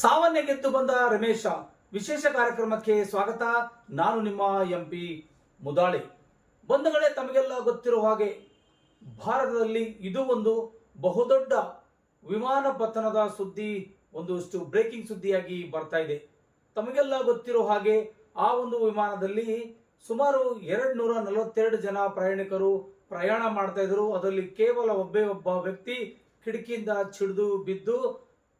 ಸಾವನ್ನೇ ಗೆದ್ದು ಬಂದ ರಮೇಶ ವಿಶೇಷ ಕಾರ್ಯಕ್ರಮಕ್ಕೆ ಸ್ವಾಗತ. ನಾನು ನಿಮ್ಮ ಎಂಪಿ ಮುದಾಳಿ. ಬಂಧುಗಳೇ, ತಮಗೆಲ್ಲ ಗೊತ್ತಿರುವ ಹಾಗೆ ಭಾರತದಲ್ಲಿ ಇದು ಒಂದು ಬಹುದೊಡ್ಡ ವಿಮಾನ ಪತನದ ಸುದ್ದಿ, ಒಂದಷ್ಟು ಬ್ರೇಕಿಂಗ್ ಸುದ್ದಿಯಾಗಿ ಬರ್ತಾ ಇದೆ. ತಮಗೆಲ್ಲ ಗೊತ್ತಿರೋ ಹಾಗೆ ಆ ಒಂದು ವಿಮಾನದಲ್ಲಿ ಸುಮಾರು 242 ಜನ ಪ್ರಯಾಣಿಕರು ಪ್ರಯಾಣ ಮಾಡ್ತಾ ಇದ್ರು. ಅದರಲ್ಲಿ ಕೇವಲ ಒಬ್ಬ ವ್ಯಕ್ತಿ ಕಿಟಕಿಯಿಂದ ಚಿಡಿದು ಬಿದ್ದು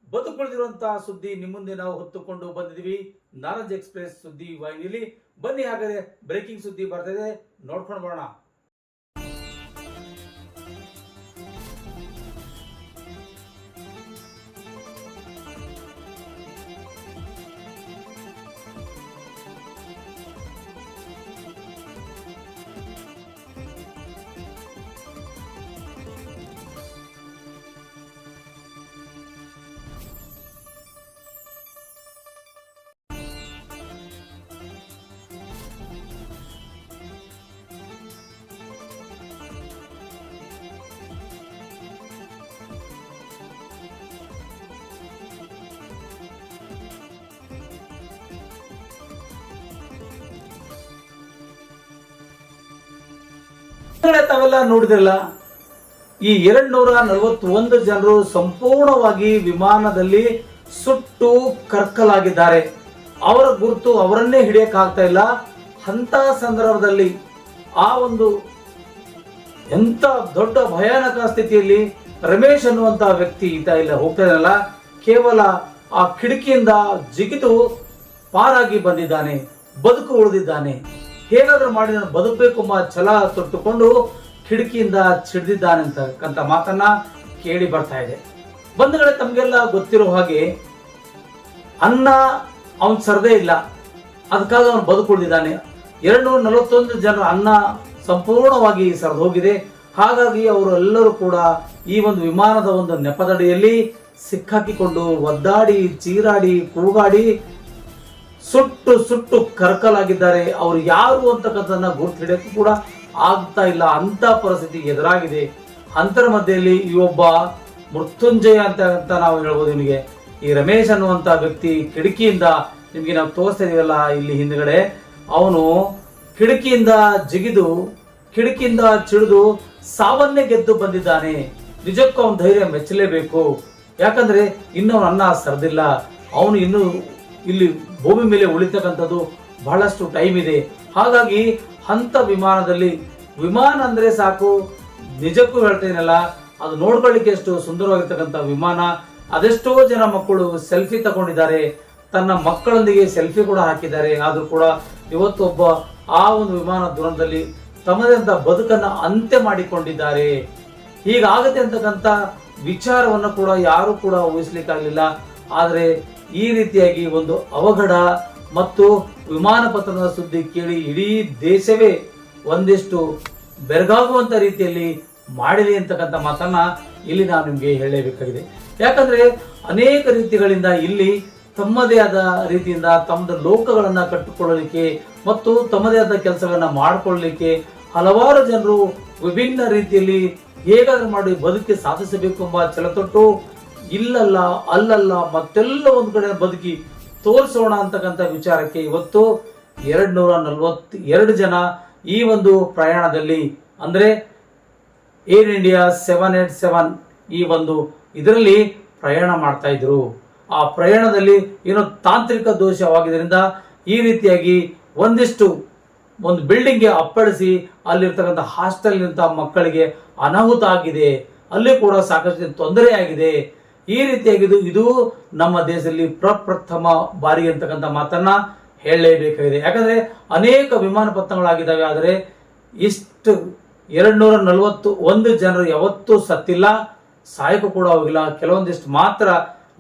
ಬದುಕುಳಿದಿರುವಂತಹ ಸುದ್ದಿ ನಿಮ್ಮ ಮುಂದೆ ನಾವು ಹೊತ್ತುಕೊಂಡು ಬಂದಿದ್ದೀವಿ ನಾರಂಜ್ ಎಕ್ಸ್ಪ್ರೆಸ್ ಸುದ್ದಿ ವಾಹಿನಿಯಲ್ಲಿ. ಬನ್ನಿ, ಹಾಗಾದ್ರೆ ಬ್ರೇಕಿಂಗ್ ಸುದ್ದಿ ಬರ್ತಾ ಇದೆ, ನೋಡ್ಕೊಂಡು ಬರೋಣ. ತಾವೆಲ್ಲ ನೋಡಿದ್ರಲ್ಲ, ಈ 241 ಜನರು ಸಂಪೂರ್ಣವಾಗಿ ವಿಮಾನದಲ್ಲಿ ಸುಟ್ಟು ಕರ್ಕಲಾಗಿದ್ದಾರೆ. ಅವರ ಗುರುತು ಅವರನ್ನೇ ಹಿಡಿಯಕ್ಕಾಗ್ತಾ ಇಲ್ಲ. ಅಂತ ಸಂದರ್ಭದಲ್ಲಿ ಆ ಒಂದು ಎಂತ ದೊಡ್ಡ ಭಯಾನಕ ಸ್ಥಿತಿಯಲ್ಲಿ ರಮೇಶ್ ಅನ್ನುವಂತ ವ್ಯಕ್ತಿ ಹೋಗ್ತಾ ಇರಲ್ಲ, ಕೇವಲ ಆ ಕಿಟಕಿಯಿಂದ ಜಿಗಿದು ಪಾರಾಗಿ ಬಂದಿದ್ದಾನೆ, ಬದುಕು ಉಳಿದಿದ್ದಾನೆ. ಹೇಗಾದ್ರೂ ಮಾಡಿ ನಾನು ಬದುಕಬೇಕು ಎಂಬ ಛಲ ತೊಟ್ಟುಕೊಂಡು ಕಿಟಕಿಯಿಂದ ಚಿಡಿದಿದ್ದಾನೆ ಅಂತಕ್ಕಂಥ ಮಾತನ್ನ ಕೇಳಿ ಬರ್ತಾ ಇದೆ. ಬಂಧುಗಳೇ, ತಮಗೆಲ್ಲ ಗೊತ್ತಿರೋ ಹಾಗೆ ಅನ್ನ ಅವನ್ ಸರದೇ ಇಲ್ಲ, ಅದಕ್ಕಾಗಿ ಅವನು ಬದುಕು ಉಳಿದಿದ್ದಾನೆ. 241 ಜನರ ಅನ್ನ ಸಂಪೂರ್ಣವಾಗಿ ಸರಿದು ಹೋಗಿದೆ. ಹಾಗಾಗಿ ಅವರು ಎಲ್ಲರೂ ಕೂಡ ಈ ಒಂದು ವಿಮಾನದ ಒಂದು ನೆಪದಡಿಯಲ್ಲಿ ಸಿಕ್ಕಾಕಿಕೊಂಡು ಒದ್ದಾಡಿ ಚೀರಾಡಿ ಕೂಗಾಡಿ ಸುಟ್ಟು ಕರ್ಕಲಾಗಿದ್ದಾರೆ. ಅವರು ಯಾರು ಅಂತಕ್ಕಂಥದ್ದನ್ನ ಗುರ್ತು ಹಿಡಿಯಕ್ಕೂ ಕೂಡ ಆಗ್ತಾ ಇಲ್ಲ, ಅಂತ ಪರಿಸ್ಥಿತಿ ಎದುರಾಗಿದೆ. ಅಂತರ ಮಧ್ಯೆಯಲ್ಲಿ ಈ ಒಬ್ಬ ಮೃತ್ಯುಂಜಯ ಅಂತ ನಾವು ಹೇಳ್ಬೋದು. ನಿಮಗೆ ಈ ರಮೇಶ್ ಅನ್ನುವಂತ ವ್ಯಕ್ತಿ ಕಿಟಕಿಯಿಂದ, ನಿಮ್ಗೆ ನಾವು ತೋರಿಸ್ತಾ ಇದೀವಲ್ಲ ಇಲ್ಲಿ ಹಿಂದ್ಗಡೆ, ಅವನು ಕಿಟಕಿಯಿಂದ ಜಿಗಿದು ಕಿಟಕಿಯಿಂದ ಚಿಡಿದು ಸಾವನ್ನೇ ಗೆದ್ದು ಬಂದಿದ್ದಾನೆ. ನಿಜಕ್ಕೂ ಅವನ ಧೈರ್ಯ ಮೆಚ್ಚಲೇಬೇಕು. ಯಾಕಂದ್ರೆ ಇನ್ನು ಅವನ ಅನ್ನ ಸರದಿಲ್ಲ. ಅವನು ಇನ್ನು ಇಲ್ಲಿ ಭೂಮಿ ಮೇಲೆ ಉಳಿತಕ್ಕಂಥದ್ದು ಬಹಳಷ್ಟು ಟೈಮ್ ಇದೆ. ಹಾಗಾಗಿ ಅಂತ ವಿಮಾನದಲ್ಲಿ, ವಿಮಾನ ಅಂದ್ರೆ ಸಾಕು, ನಿಜಕ್ಕೂ ಹೇಳ್ತೇನಲ್ಲ, ಅದು ನೋಡ್ಕೊಳ್ಳಿಕ್ಕೆ ಎಷ್ಟು ಸುಂದರವಾಗಿರ್ತಕ್ಕಂಥ ವಿಮಾನ. ಅದೆಷ್ಟೋ ಜನ ಮಕ್ಕಳು ಸೆಲ್ಫಿ ತಗೊಂಡಿದ್ದಾರೆ, ತನ್ನ ಮಕ್ಕಳೊಂದಿಗೆ ಸೆಲ್ಫಿ ಕೂಡ ಹಾಕಿದ್ದಾರೆ. ಆದ್ರೂ ಕೂಡ ಇವತ್ತು ಒಬ್ಬ ಆ ಒಂದು ವಿಮಾನ ದುರಂತದಲ್ಲಿ ತಮ್ಮದೇ ಅಂತ ಬದುಕನ್ನ ಅಂತ್ಯ ಮಾಡಿಕೊಂಡಿದ್ದಾರೆ. ಹೀಗಾಗತ್ತೆ ಅಂತಕ್ಕಂಥ ವಿಚಾರವನ್ನು ಕೂಡ ಯಾರು ಕೂಡ ಊಹಿಸ್ಲಿಕ್ಕಾಗಲಿಲ್ಲ. ಆದ್ರೆ ಈ ರೀತಿಯಾಗಿ ಒಂದು ಅವಘಡ ಮತ್ತು ವಿಮಾನ ಪತನದ ಸುದ್ದಿ ಕೇಳಿ ಇಡೀ ದೇಶವೇ ಒಂದಿಷ್ಟು ಬೆರಗಾಗುವಂತ ರೀತಿಯಲ್ಲಿ ಮಾಡಿದೆ ಅಂತಕ್ಕಂಥ ಮಾತನ್ನ ಇಲ್ಲಿ ನಾವು ನಿಮ್ಗೆ ಹೇಳಲೇಬೇಕಾಗಿದೆ. ಯಾಕಂದ್ರೆ ಅನೇಕ ರೀತಿಗಳಿಂದ ಇಲ್ಲಿ ತಮ್ಮದೇ ಆದ ರೀತಿಯಿಂದ ತಮ್ಮದ ಲೋಕಗಳನ್ನ ಕಟ್ಟಿಕೊಳ್ಳಲಿಕ್ಕೆ ಮತ್ತು ತಮ್ಮದೇ ಆದ ಕೆಲಸಗಳನ್ನ ಮಾಡಿಕೊಳ್ಳಲಿಕ್ಕೆ ಹಲವಾರು ಜನರು ವಿಭಿನ್ನ ರೀತಿಯಲ್ಲಿ ಹೇಗಾದ್ರೂ ಮಾಡಿ ಬದುಕಿ ಸಾಧಿಸಬೇಕು ಎಂಬ ಛಲತೊಟ್ಟು ಇಲ್ಲಲ್ಲ ಅಲ್ಲಲ್ಲ ಮತ್ತೆಲ್ಲ ಒಂದು ಕಡೆ ಬದುಕಿ ತೋರಿಸೋಣ ಅಂತಕ್ಕಂಥ ವಿಚಾರಕ್ಕೆ ಇವತ್ತು 242 ಜನ ಈ ಒಂದು ಪ್ರಯಾಣದಲ್ಲಿ, ಅಂದ್ರೆ ಏರ್ ಇಂಡಿಯಾ 787 ಈ ಒಂದು ಇದರಲ್ಲಿ ಪ್ರಯಾಣ ಮಾಡ್ತಾ ಇದ್ರು. ಆ ಪ್ರಯಾಣದಲ್ಲಿ ಏನೋ ತಾಂತ್ರಿಕ ದೋಷವಾಗಿದ್ದರಿಂದ ಈ ರೀತಿಯಾಗಿ ಒಂದು ಬಿಲ್ಡಿಂಗ್ಗೆ ಅಪ್ಪಳಿಸಿ ಅಲ್ಲಿರ್ತಕ್ಕಂಥ ಹಾಸ್ಟೆಲ್ ಮಕ್ಕಳಿಗೆ ಅನಾಹುತ ಆಗಿದೆ. ಅಲ್ಲಿ ಕೂಡ ಸಾಕಷ್ಟು ತೊಂದರೆ ಆಗಿದೆ. ಈ ರೀತಿಯಾಗಿದ್ದು ಇದು ನಮ್ಮ ದೇಶದಲ್ಲಿ ಪ್ರಪ್ರಥಮ ಬಾರಿ ಅಂತಕ್ಕಂಥ ಮಾತನ್ನ ಹೇಳಲೇಬೇಕಾಗಿದೆ. ಯಾಕಂದ್ರೆ ಅನೇಕ ವಿಮಾನ ಪತನಗಳಾಗಿದ್ದಾವೆ, ಆದರೆ ಇಷ್ಟು 241 ಜನರು ಯಾವತ್ತೂ ಸತ್ತಿಲ್ಲ, ಸಾಯಕ್ಕೂ ಕೂಡ ಹೋಗಿಲ್ಲ. ಕೆಲವೊಂದಿಷ್ಟು ಮಾತ್ರ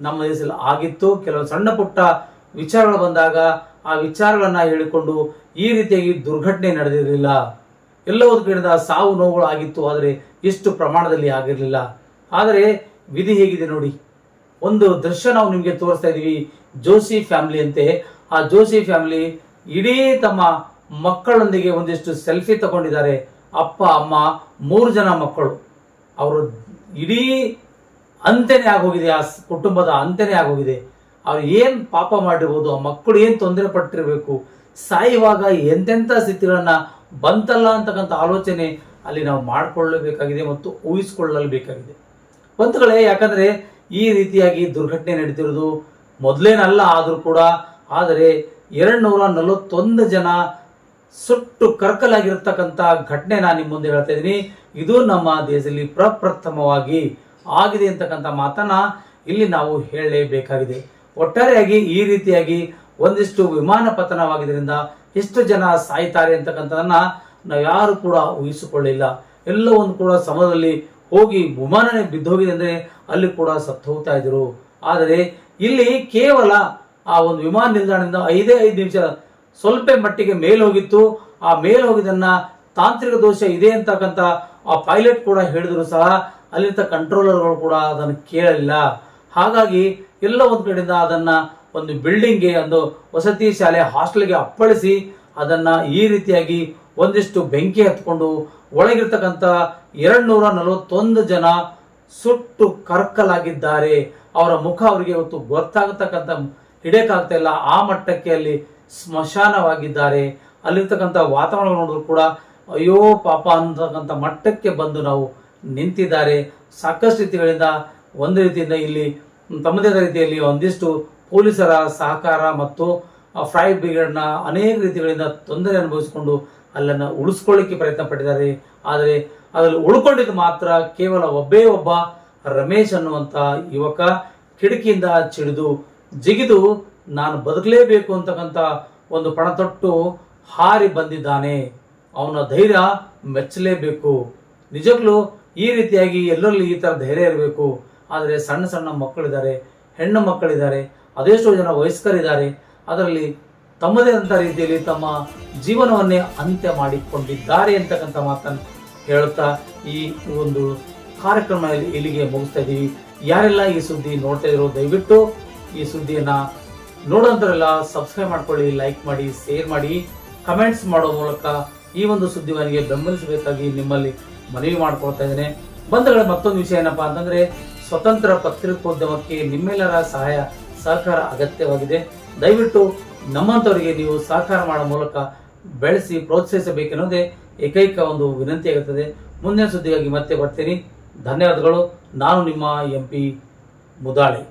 ನಮ್ಮ ದೇಶದಲ್ಲಿ ಆಗಿತ್ತು. ಕೆಲವೊಂದು ಸಣ್ಣ ಪುಟ್ಟ ವಿಚಾರಗಳು ಬಂದಾಗ ಆ ವಿಚಾರಗಳನ್ನ ಹೇಳಿಕೊಂಡು ಈ ರೀತಿಯಾಗಿ ದುರ್ಘಟನೆ ನಡೆದಿರಲಿಲ್ಲ. ಎಲ್ಲ ಒಂದು ಕಡೆಯಿಂದ ಸಾವು ನೋವುಗಳು ಆಗಿತ್ತು, ಆದರೆ ಇಷ್ಟು ಪ್ರಮಾಣದಲ್ಲಿ ಆಗಿರಲಿಲ್ಲ. ಆದರೆ ವಿಧಿ ಹೇಗಿದೆ ನೋಡಿ. ಒಂದು ದೃಶ್ಯ ನಾವು ನಿಮ್ಗೆ ತೋರಿಸ್ತಾ ಇದೀವಿ. ಜೋಶಿ ಫ್ಯಾಮಿಲಿ ಅಂತೆ. ಆ ಜೋಶಿ ಫ್ಯಾಮಿಲಿ ಇಡೀ ತಮ್ಮ ಮಕ್ಕಳೊಂದಿಗೆ ಒಂದಿಷ್ಟು ಸೆಲ್ಫಿ ತಗೊಂಡಿದ್ದಾರೆ. ಅಪ್ಪ ಅಮ್ಮ 3 ಜನ ಮಕ್ಕಳು. ಅವರು ಇಡೀ ಅಂತ್ಯನೇ ಆಗೋಗಿದೆ, ಆ ಕುಟುಂಬದ ಅಂತ್ಯನೇ ಆಗೋಗಿದೆ. ಅವ್ರು ಏನು ಪಾಪ ಮಾಡಿರ್ಬೋದು, ಆ ಮಕ್ಕಳು ಏನು ತೊಂದರೆ ಪಟ್ಟಿರಬೇಕು, ಸಾಯುವಾಗ ಎಂತೆಂಥ ಸ್ಥಿತಿಗಳನ್ನ ಬಂತಲ್ಲ ಅಂತಕ್ಕಂಥ ಆಲೋಚನೆ ಅಲ್ಲಿ ನಾವು ಮಾಡಿಕೊಳ್ಳಬೇಕಾಗಿದೆ ಮತ್ತು ಊಹಿಸಿಕೊಳ್ಳಬೇಕಾಗಿದೆ ಬಂಧುಗಳೇ. ಯಾಕಂದ್ರೆ ಈ ರೀತಿಯಾಗಿ ದುರ್ಘಟನೆ ನಡೀತಿರೋದು ಮೊದಲೇನಲ್ಲ, ಆದರೂ ಕೂಡ ಆದರೆ 241 ಜನ ಸುಟ್ಟು ಕರ್ಕಲಾಗಿರ್ತಕ್ಕಂಥ ಘಟನೆ ನಾನು ನಿಮ್ಮ ಮುಂದೆ ಹೇಳ್ತಾ ಇದ್ದೀನಿ. ಇದು ನಮ್ಮ ದೇಶದಲ್ಲಿ ಪ್ರಪ್ರಥಮವಾಗಿ ಆಗಿದೆ ಅಂತಕ್ಕಂಥ ಮಾತನ್ನ ಇಲ್ಲಿ ನಾವು ಹೇಳಲೇಬೇಕಾಗಿದೆ. ಒಟ್ಟಾರೆಯಾಗಿ ಈ ರೀತಿಯಾಗಿ ಒಂದಿಷ್ಟು ವಿಮಾನ ಪತನವಾಗಿದ್ದರಿಂದ ಎಷ್ಟು ಜನ ಸಾಯ್ತಾರೆ ಅಂತಕ್ಕಂಥದನ್ನ ನಾವು ಯಾರು ಕೂಡ ಊಹಿಸಿಕೊಳ್ಳಿಲ್ಲ. ಎಲ್ಲವನ್ನು ಕೂಡ ಸಮಯದಲ್ಲಿ ಹೋಗಿ ವಿಮಾನನೇ ಬಿದ್ದೋಗಿದೆ ಅಂದರೆ ಅಲ್ಲಿ ಕೂಡ ಸತ್ತು ಹೋಗ್ತಾ ಇದ್ರು. ಆದರೆ ಇಲ್ಲಿ ಕೇವಲ ಆ ಒಂದು ವಿಮಾನ ನಿಲ್ದಾಣದಿಂದ 5 ನಿಮಿಷ ಸ್ವಲ್ಪ ಮಟ್ಟಿಗೆ ಮೇಲ್ ಹೋಗಿತ್ತು. ಆ ಮೇಲ್ ಹೋಗಿದ್ದನ್ನ ತಾಂತ್ರಿಕ ದೋಷ ಇದೆ ಅಂತಕ್ಕಂಥ ಆ ಪೈಲಟ್ ಕೂಡ ಹೇಳಿದ್ರು ಸಹ ಅಲ್ಲಿಂದ ಕಂಟ್ರೋಲರ್ಗಳು ಕೂಡ ಅದನ್ನು ಕೇಳಲಿಲ್ಲ. ಹಾಗಾಗಿ ಎಲ್ಲ ಒಂದು ಕಡೆಯಿಂದ ಅದನ್ನ ಒಂದು ಬಿಲ್ಡಿಂಗ್ಗೆ, ಒಂದು ವಸತಿ ಶಾಲೆ ಹಾಸ್ಟೆಲ್ಗೆ ಅಪ್ಪಳಿಸಿ ಅದನ್ನ ಈ ರೀತಿಯಾಗಿ ಒಂದಿಷ್ಟು ಬೆಂಕಿ ಹತ್ಕೊಂಡು ಒಳಗಿರ್ತಕ್ಕಂಥ 241 ಜನ ಸುಟ್ಟು ಕರ್ಕಲಾಗಿದ್ದಾರೆ. ಅವರ ಮುಖ ಅವರಿಗೆ ಇವತ್ತು ಗೊತ್ತಾಗತಕ್ಕಂಥ ಹಿಡಿಯಕ್ಕಾಗ್ತಾ ಇಲ್ಲ, ಆ ಮಟ್ಟಕ್ಕೆ ಅಲ್ಲಿ ಸ್ಮಶಾನವಾಗಿದ್ದಾರೆ. ಅಲ್ಲಿರ್ತಕ್ಕಂಥ ವಾತಾವರಣ ನೋಡಿದ್ರು ಕೂಡ ಅಯ್ಯೋ ಪಾಪ ಅಂತಕ್ಕಂಥ ಮಟ್ಟಕ್ಕೆ ಬಂದು ನಾವು ನಿಂತಿದ್ದಾರೆ. ಸಾಕಷ್ಟು ರೀತಿಗಳಿಂದ ಒಂದು ರೀತಿಯಿಂದ ಇಲ್ಲಿ ತಮ್ಮದೇ ರೀತಿಯಲ್ಲಿ ಒಂದಿಷ್ಟು ಪೊಲೀಸರ ಸಹಕಾರ ಮತ್ತು ಫೈರ್ ಬ್ರಿಗೇಡ್ನ ಅನೇಕ ರೀತಿಗಳಿಂದ ತೊಂದರೆ ಅನುಭವಿಸಿಕೊಂಡು ಅಲ್ಲನ್ನು ಉಳಿಸ್ಕೊಳ್ಳಿಕ್ಕೆ ಪ್ರಯತ್ನ ಪಟ್ಟಿದ್ದಾರೆ. ಆದರೆ ಅದರಲ್ಲಿ ಉಳ್ಕೊಂಡಿದ್ದು ಮಾತ್ರ ಕೇವಲ ಒಬ್ಬ ರಮೇಶ್ ಅನ್ನುವಂಥ ಯುವಕ ಕಿಟಕಿಯಿಂದ ಜಿಗಿದು ನಾನು ಬದುಕಲೇಬೇಕು ಅಂತಕ್ಕಂಥ ಒಂದು ಪಣತೊಟ್ಟು ಹಾರಿ ಬಂದಿದ್ದಾನೆ. ಅವನ ಧೈರ್ಯ ಮೆಚ್ಚಲೇಬೇಕು. ನಿಜಕ್ಕೂ ಈ ರೀತಿಯಾಗಿ ಎಲ್ಲರಲ್ಲಿ ಈ ಥರ ಧೈರ್ಯ ಇರಬೇಕು. ಆದರೆ ಸಣ್ಣ ಸಣ್ಣ ಮಕ್ಕಳಿದ್ದಾರೆ, ಹೆಣ್ಣು ಮಕ್ಕಳಿದ್ದಾರೆ, ಅದೆಷ್ಟೋ ಜನ ವಯಸ್ಕರಿದ್ದಾರೆ, ಅದರಲ್ಲಿ ತಮ್ಮದೇ ಆದಂಥ ರೀತಿಯಲ್ಲಿ ತಮ್ಮ ಜೀವನವನ್ನೇ ಅಂತ್ಯ ಮಾಡಿಕೊಂಡಿದ್ದಾರೆ ಅಂತಕ್ಕಂಥ ಮಾತನ್ನು ಹೇಳುತ್ತಾ ಈ ಒಂದು ಕಾರ್ಯಕ್ರಮ ಇಲ್ಲಿಗೆ ಮುಗಿಸ್ತಾ ಇದ್ದೀವಿ. ಯಾರೆಲ್ಲ ಈ ಸುದ್ದಿ ನೋಡ್ತಾ ಇದ್ರು ದಯವಿಟ್ಟು ಈ ಸುದ್ದಿಯನ್ನ ನೋಡೋಂಥವರೆಲ್ಲ ಸಬ್ಸ್ಕ್ರೈಬ್ ಮಾಡ್ಕೊಳ್ಳಿ, ಲೈಕ್ ಮಾಡಿ, ಶೇರ್ ಮಾಡಿ, ಕಮೆಂಟ್ಸ್ ಮಾಡೋ ಮೂಲಕ ಈ ಒಂದು ಸುದ್ದಿವನಿಗೆ ಬೆಂಬಲಿಸಬೇಕಾಗಿ ನಿಮ್ಮಲ್ಲಿ ಮನವಿ ಮಾಡ್ಕೊಳ್ತಾ ಇದ್ದೇನೆ. ಬಂಧುಗಳೇ, ಮತ್ತೊಂದು ವಿಷಯ ಏನಪ್ಪಾ ಅಂತಂದ್ರೆ ಸ್ವತಂತ್ರ ಪತ್ರಿಕೋದ್ಯಮಕ್ಕೆ ನಿಮ್ಮೆಲ್ಲರ ಸಹಕಾರ ಅಗತ್ಯವಾಗಿದೆ. ದಯವಿಟ್ಟು ನಮ್ಮಂಥವರಿಗೆ ನೀವು ಸಹಕಾರ ಮಾಡೋ ಮೂಲಕ ಬೆಳೆಸಿ ಪ್ರೋತ್ಸಾಹಿಸಬೇಕೆನ್ನೋದೇ ಏಕೈಕ ಒಂದು ವಿನಂತಿಯಾಗುತ್ತದೆ. ಮುಂದಿನ ಸುದ್ದಿಗಾಗಿ ಮತ್ತೆ ಬರ್ತೀನಿ. ಧನ್ಯವಾದಗಳು. ನಾನು ನಿಮ್ಮ MP ಮುದಾಳೆ.